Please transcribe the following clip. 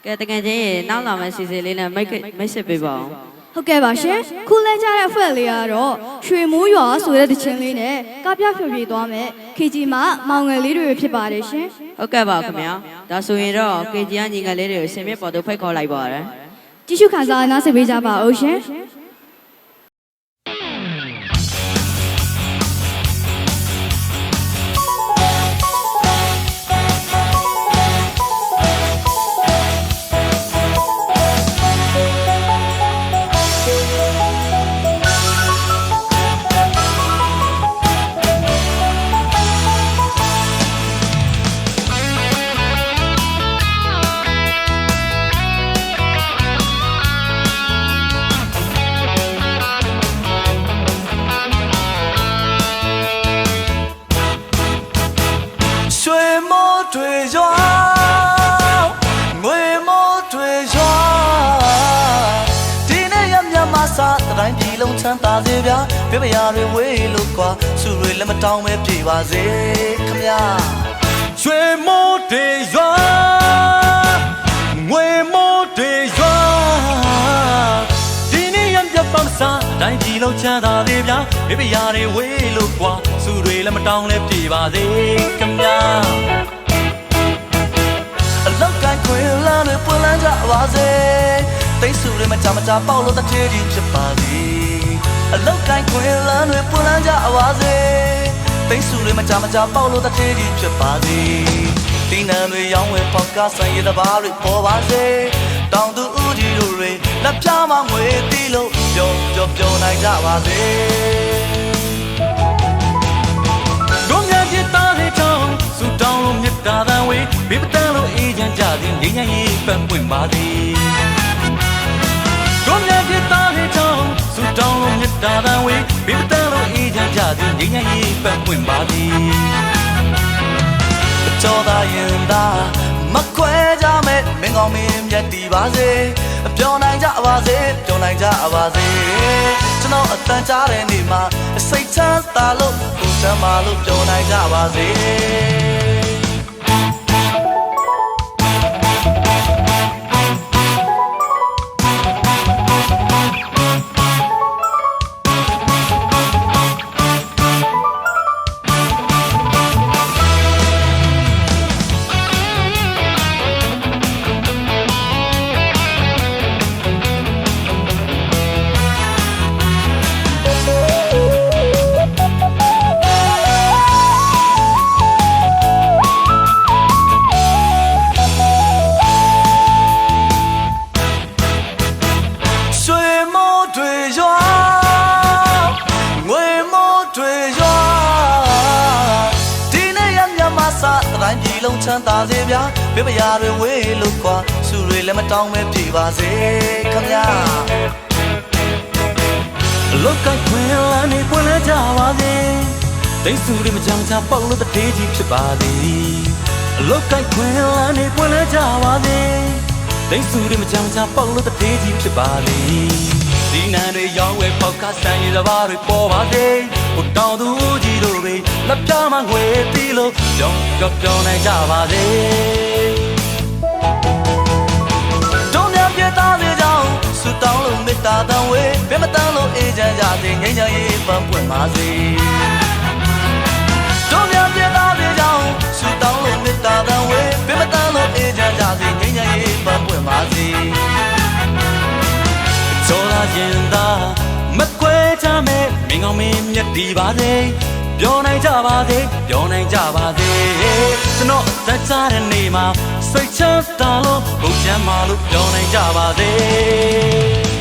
ကဲတကယ်ချင်းရေနောက်လာမယ့်စီစဉ်လေးနဲ့မိတ်ဆက်ပေးပါအောင်ဟုတ်ကဲ့ပါရှင်ခုလဲကြတဲ့အဖွဲ့လေးကတော့ရွှေမိုးရွာဆိုတဲ့တခြင်းလေးနဲ့ကပြဖြောပြသွားမယ်ခေကြီးမှာမောင်ငယ်လေးတွေဖြစ်ပါတယ်ရှင်ဟုတ်ကဲ့ပါခင်ဗျာဒါဆိုရင်တော့ခေကြီးကညီငယ်လေးတွေကိုရှင်မြတ်ပေါ်တို့ဖိတ်ခေါ်လိုက်ပါရစေကြည့်ရှုခံစားနားဆင်ပေးကြပါဦးရှင်တိုင်းပြည်လုံးချမ်းသာစေဗျာပြပရာတွေဝေးလို့ကွာစုတွေလည်းမတောင်းပဲပြေပါစေခမညာရွှေမိုးတွေရွာငွေမိုးတွေရွာဒီနေ့ရံပြပန်းစားတိုင်းပြည်လုံးချမ်းသာစေဗျာပြပရာတွေဝေးလို့ကွာစုတွေလည်းမတောင်းလည်းပြေပါစေခမညာအလောက်ကခွေလာနဲ့ပွင့်လန်းကြပါစေသိစုတွေမကြမကြပေါက်လို့တထေးကြီးဖြစ်ပါသည်အလောက်တိုင်းခွေလန်းတွေပွင့်လန်းကြပါစေသိစုတွေမကြမကြပေါက်လို့တထေးကြီးဖြစ်ပါသည်ဒီနံတွေရောင်းဝယ်ပေါက်ကဆိုင်ရတဲ့ဘာတွေပေါ်ပါစေတောင်သူဦးကြီးတို့တွေလက်ပြမငွေတီးလို့ပျော်နိုင်ကြပါစေတို့များပြသားလေးတောင်းစုတောင်းလို့မြတ်တာတန်ဝေးဘေးပတန်းလို့အေးချမ်းကြသည်ငြိမ်းချမ်းရေးပန်းပွင့်ပါသည်တို့များပြသားလေးတောင်းစုတောင်းလို့မြတ်တာတန်ဝေးဘေးပတန်းလို့အေးချမ်းကြသည်ငြိမ်းချမ်းရေးပန်းပွင့်ပါသည်ကြောသာရင်သာမခွဲကြမဲ့မင်းကောင်းမင်းမြတ်တည်ပါစေပြောနိုင်ကြပါစေပြောနိုင်ကြပါစေကျွန်တော်အတန်ကြားတဲ့နေ့မှာစိတ်ချမ်းသာလို့ကိုယ်ချမ်းသာလို့ပြောနိုင်ကြပါစေတိုင်းပြည်လုံးချမ်းသာစေဗျာပြပရာတွေဝေးလို့ကွာစုတွေလည်းမတောင်းပဲပြေပါစေခမညာလောကခွင်လာနေပွင့်လဲကြပါစေတိတ်စုတွေမကြမ်းချပေါက်လို့တထေးကြီးဖြစ်ပါသည်လောကခွင်လာနေပွင့်လဲကြပါစေတိတ်စုတွေမကြမ်းချပေါက်လို့တထေးကြီးဖြစ်ပါသည်ဒီနံတွေရောင်းဝယ်ပေါက်ကဆန်ရည်တစ်ပါးတွေပေါ်ပါစေဟိုတောင်သူကြီးတို့တွေလက်ပြမငွေတီးလို့ပြောနိုင်ကြပါစေတို့များပြသားစေကြောင်းဆူတောင်းလို့မေတ္တာတန်ဝေးပြမတန်းလို့အေးချမ်းကြစေငြိမ်းချမ်းရေးပန်းပွင့်ပါစေတို့များပြသားစေကြောင်းဆူတောင်းလို့မေတ္တာတန်ဝေးပြမတန်းလို့အေးချမ်းကြစေငြိမ်းချမ်းရေးပန်းပွင့်ပါစေကြောလာရင်သာမကွဲကြမဲ့မင်းကောင်းမင်းမြတ်တည်ပါစေပြောနိုင်ကြပါစေပြောနိုင်ကြပါစေကျွန်တော်အသက်ချတဲ့နေ့မှာစိတ်ချမ်းသာလို့ဘုရားမလို့ပြောနိုင်ကြပါစေ